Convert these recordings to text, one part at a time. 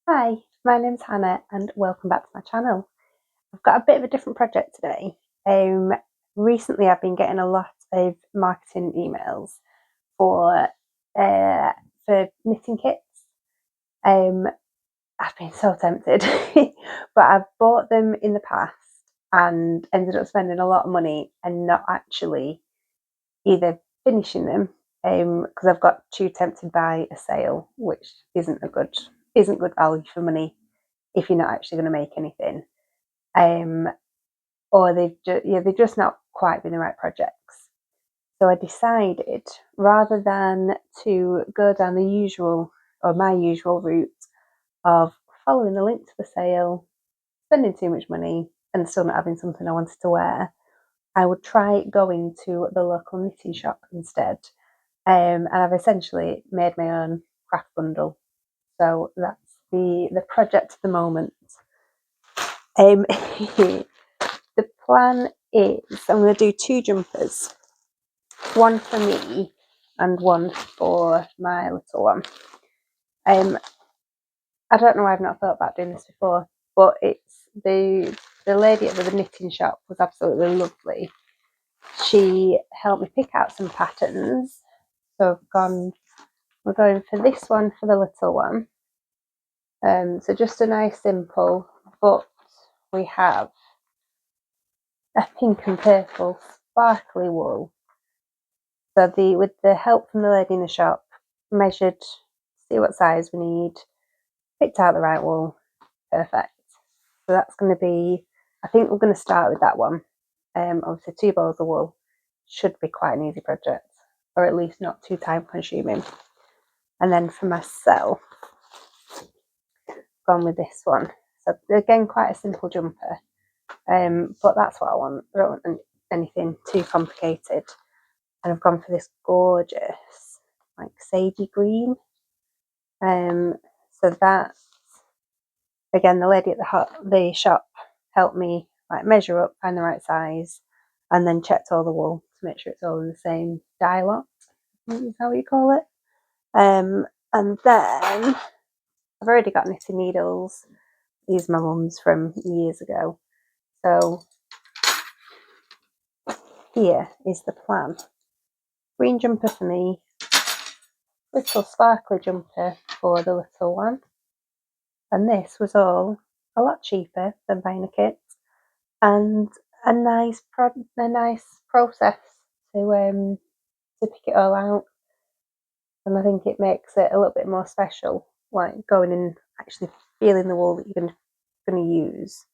Hi, my name's Hannah and welcome back to my channel. I've got a bit of a different project today. Recently I've been getting a lot of marketing emails for knitting kits. I've been so tempted, but I've bought them in the past and ended up spending a lot of money and not actually either finishing them because I've got too tempted by a sale, which isn't good value for money if you're not actually going to make anything, or they've just not quite been the right projects. So I decided, rather than to go down the usual or my usual route of following the link to the sale, spending too much money and still not having something I wanted to wear, I would try going to the local knitting shop instead. And I've essentially made my own craft bundle. So that's the project at the moment. The plan is I'm going to do two jumpers, one for me and one for my little one. I don't know why I've not thought about doing this before, but it's the lady at the knitting shop was absolutely lovely. She helped me pick out some patterns. So we're going for this one for the little one. So just a nice simple, but we have a pink and purple sparkly wool. So with the help from the lady in the shop, measured, see what size we need, picked out the right wool, perfect. So that's going to be, I think we're going to start with that one. Obviously 2 balls of wool should be quite an easy project, or at least not too time consuming. And then for myself, gone with this one. So again, quite a simple jumper, but that's what I want. I don't want anything too complicated. And I've gone for this gorgeous, like sagey green. So that, again, the lady at the shop helped me like measure up, find the right size, and then checked all the wool to make sure it's all in the same dye lot. Is that what you call it? And then I've already got knitting needles. These are my mum's from years ago. So here is the plan. Green jumper for me, little sparkly jumper for the little one. And this was all a lot cheaper than buying a kit, and a nice process to pick it all out. And I think it makes it a little bit more special, like going and actually feeling the wool that you're going to use,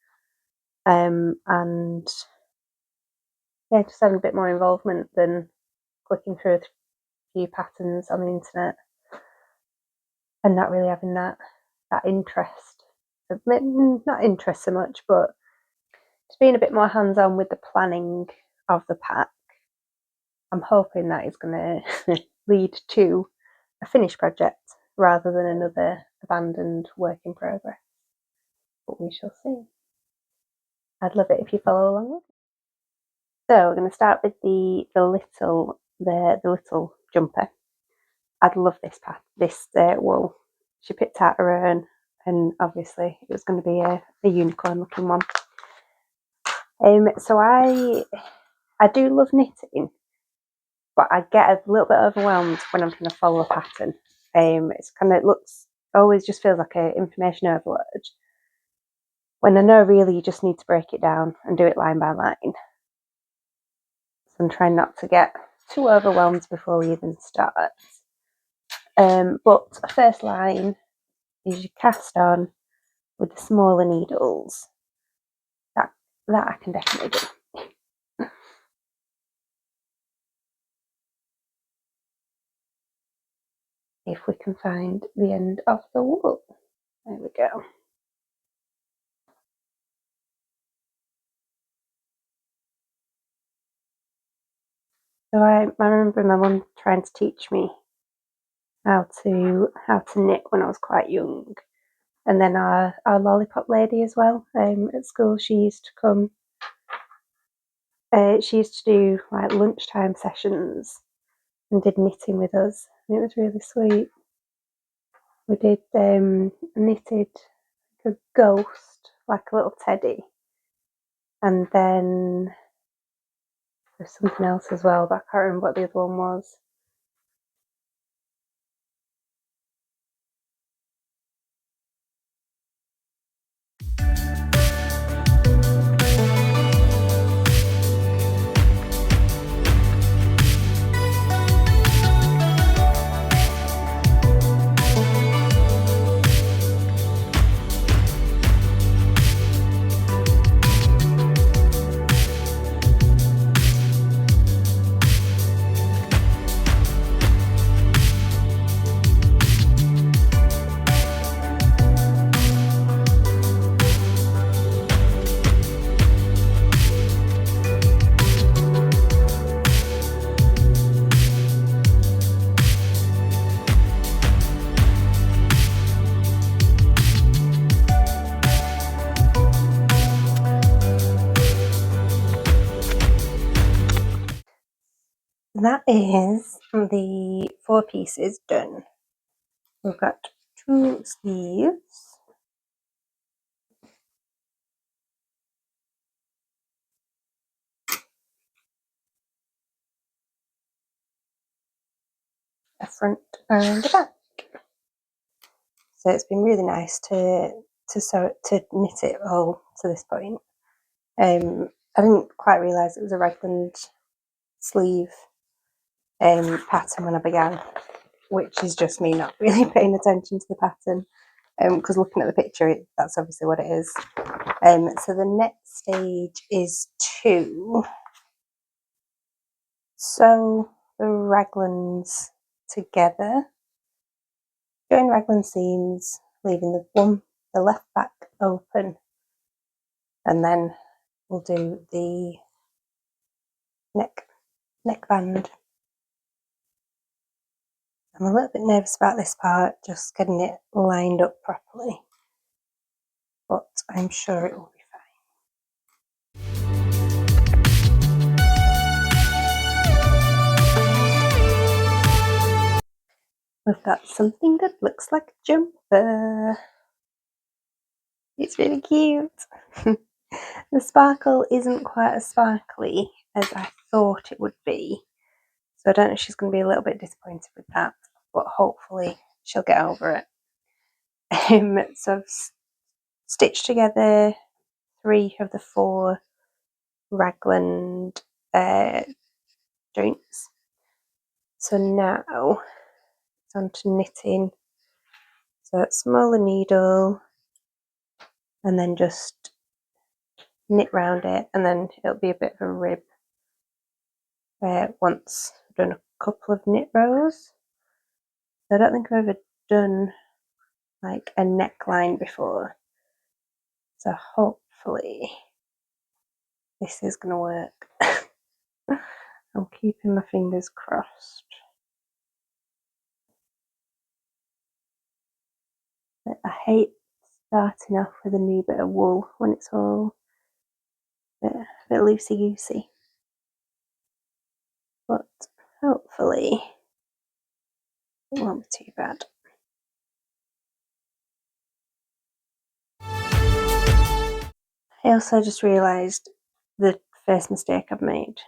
and yeah, just having a bit more involvement than clicking through a few patterns on the internet and not really having that interest. Not interest so much, but just being a bit more hands-on with the planning of the pack. I'm hoping that is going to lead to a finished project rather than another abandoned work in progress. But we shall see. I'd love it if you follow along with me. So we're going to start with the little jumper. I'd love this wool. She picked out her own, and obviously it was going to be a unicorn looking one. So I do love knitting, but I get a little bit overwhelmed when I'm trying to follow a pattern. It's kind of always just feels like an information overload, when I know really you just need to break it down and do it line by line. So I'm trying not to get too overwhelmed before we even start. But first line is you cast on with the smaller needles. That I can definitely do. If we can find the end of the wool. There we go. So I remember my mum trying to teach me how to knit when I was quite young. And then our lollipop lady as well, at school, she used to come. She used to do like lunchtime sessions and did knitting with us, and it was really sweet. We did knitted a ghost, like a little teddy, and then there's something else as well, but I can't remember what the other one was. That is the 4 pieces done. We've got 2 sleeves. A front and a back. So it's been really nice to knit it all to this point. I didn't quite realise it was a raglan sleeve pattern when I began, which is just me not really paying attention to the pattern, because looking at the picture, that's obviously what it is. So the next stage is to sew the raglans together, join raglan seams, leaving the left back open, and then we'll do the neckband. I'm a little bit nervous about this part, just getting it lined up properly, but I'm sure it will be fine. We've got something that looks like a jumper. It's really cute. The sparkle isn't quite as sparkly as I thought it would be, so I don't know if she's going to be a little bit disappointed with that, but hopefully she'll get over it. So I've stitched together 3 of the 4 raglan joints. So now it's on to knitting. So it's smaller needle, and then just knit round it, and then it'll be a bit of a rib once I've done a couple of knit rows. So I don't think I've ever done like a neckline before, so hopefully this is going to work. I'm keeping my fingers crossed. But I hate starting off with a new bit of wool when it's all a bit loosey-goosey, but hopefully it won't be too bad. I also just realised the first mistake I've made.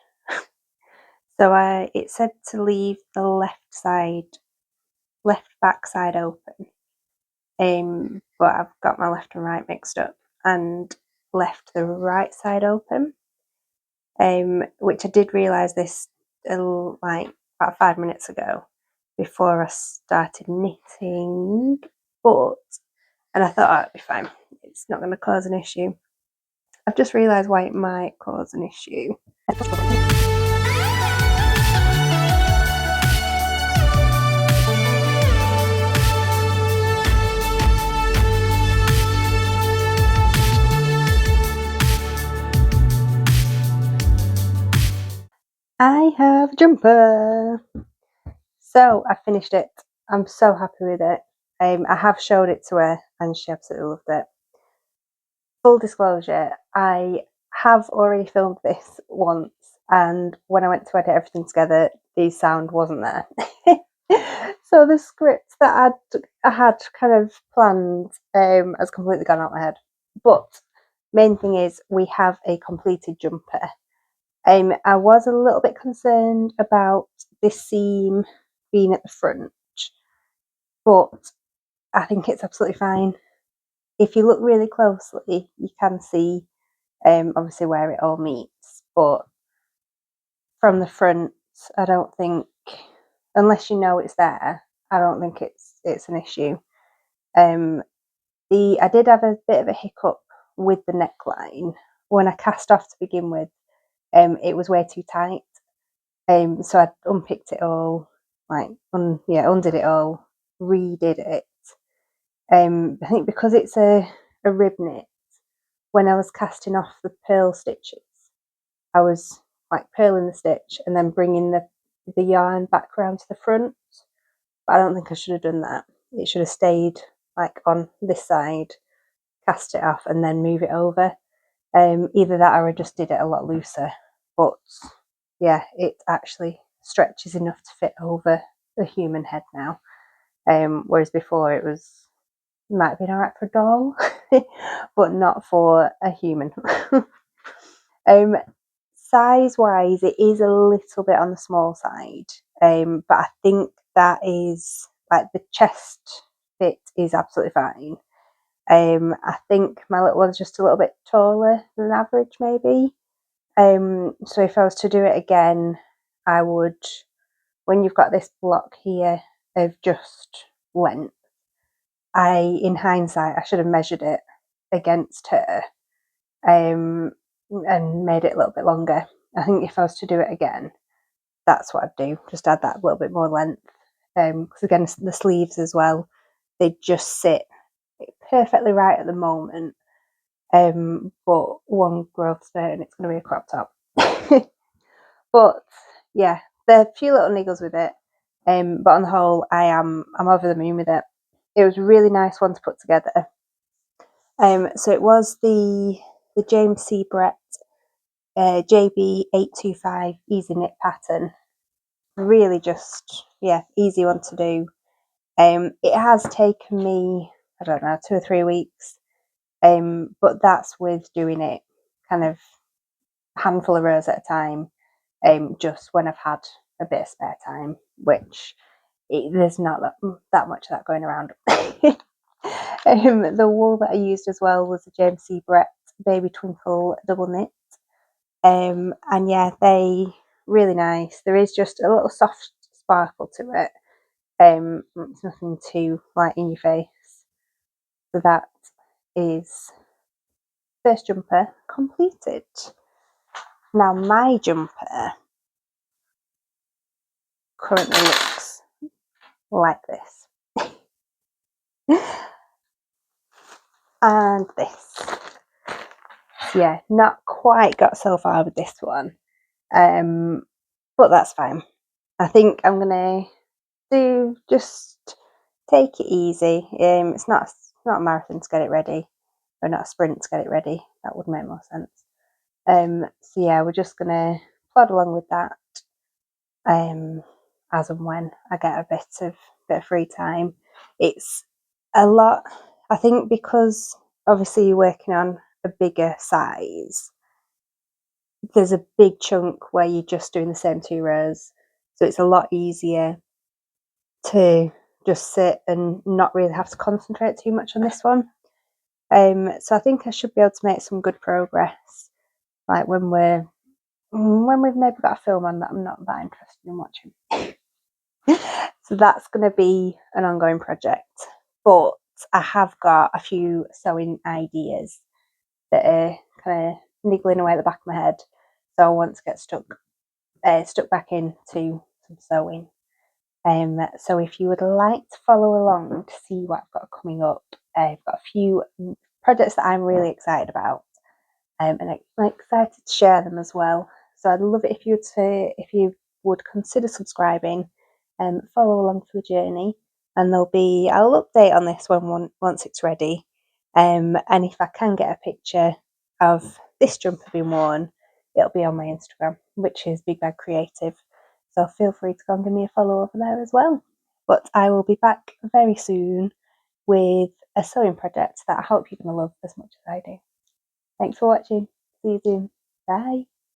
So it said to leave the left back side open, but I've got my left and right mixed up and left the right side open, which I did realise this like about 5 minutes ago before I started knitting, and I thought, oh, it'd be fine, it's not going to cause an issue. I've just realised why it might cause an issue. I have a jumper. So I finished it. I'm so happy with it. I have showed it to her and she absolutely loved it. Full disclosure, I have already filmed this once, and when I went to edit everything together, the sound wasn't there. So the script that I had kind of planned has completely gone out my head. But main thing is we have a completed jumper. I was a little bit concerned about this seam being at the front, but I think it's absolutely fine. If you look really closely, you can see obviously where it all meets, but from the front, I don't think, unless you know it's there, I don't think it's an issue. I did have a bit of a hiccup with the neckline when I cast off to begin with. It was way too tight. So I unpicked it all, undid it all, redid it. I think because it's a rib knit, when I was casting off the pearl stitches, I was like purling the stitch and then bringing the yarn back around to the front. But I don't think I should have done that. It should have stayed like on this side, cast it off, and then move it over. Either that or I just did it a lot looser. But yeah, it actually stretches enough to fit over a human head now. Whereas before it might have been alright for a doll, but not for a human. Size wise, it is a little bit on the small side, but I think that is like the chest fit is absolutely fine. I think my little one's just a little bit taller than average, maybe. So if I was to do it again, I would, when you've got this block here of just length, in hindsight, I should have measured it against her, and made it a little bit longer. I think if I was to do it again, that's what I'd do. Just add that little bit more length. Because again, the sleeves as well, they just sit perfectly right at the moment. But one growth spurt and it's going to be a crop top. But yeah, there are a few little niggles with it. But on the whole, I'm over the moon with it. It was a really nice one to put together. So it was the James C Brett JB825 easy knit pattern. Really just easy one to do. It has taken me, I don't know, 2 or 3 weeks. But that's with doing it kind of handful of rows at a time, just when I've had a bit of spare time, which there's not that much of that going around. The wool that I used as well was a James C Brett Baby Twinkle double knit. And yeah, they really nice. There is just a little soft sparkle to it. It's nothing too light in your face. So that is first jumper completed. Now my jumper currently looks like this. And this. So yeah, not quite got so far with this one. But that's fine. I think I'm gonna just take it easy. It's not a marathon to get it ready, or not a sprint to get it ready. That would make more sense. So yeah, we're just gonna plod along with that. As and when I get a bit of free time. It's a lot, I think, because obviously you're working on a bigger size. There's a big chunk where you're just doing the same 2 rows, so it's a lot easier to just sit and not really have to concentrate too much on this one. So I think I should be able to make some good progress, like when we've maybe got a film on that I'm not that interested in watching. So that's going to be an ongoing project, but I have got a few sewing ideas that are kind of niggling away at the back of my head, so I want to get stuck back into some sewing. So if you would like to follow along to see what I've got coming up, I've got a few projects that I'm really excited about, and I'm excited to share them as well. So I'd love it if you would consider subscribing and follow along for the journey. And I'll update on this one once it's ready. And if I can get a picture of this jumper being worn, it'll be on my Instagram, which is Big Bag Creative. So feel free to go and give me a follow over there as well. But I will be back very soon with a sewing project that I hope you're going to love as much as I do. Thanks for watching. See you soon. Bye.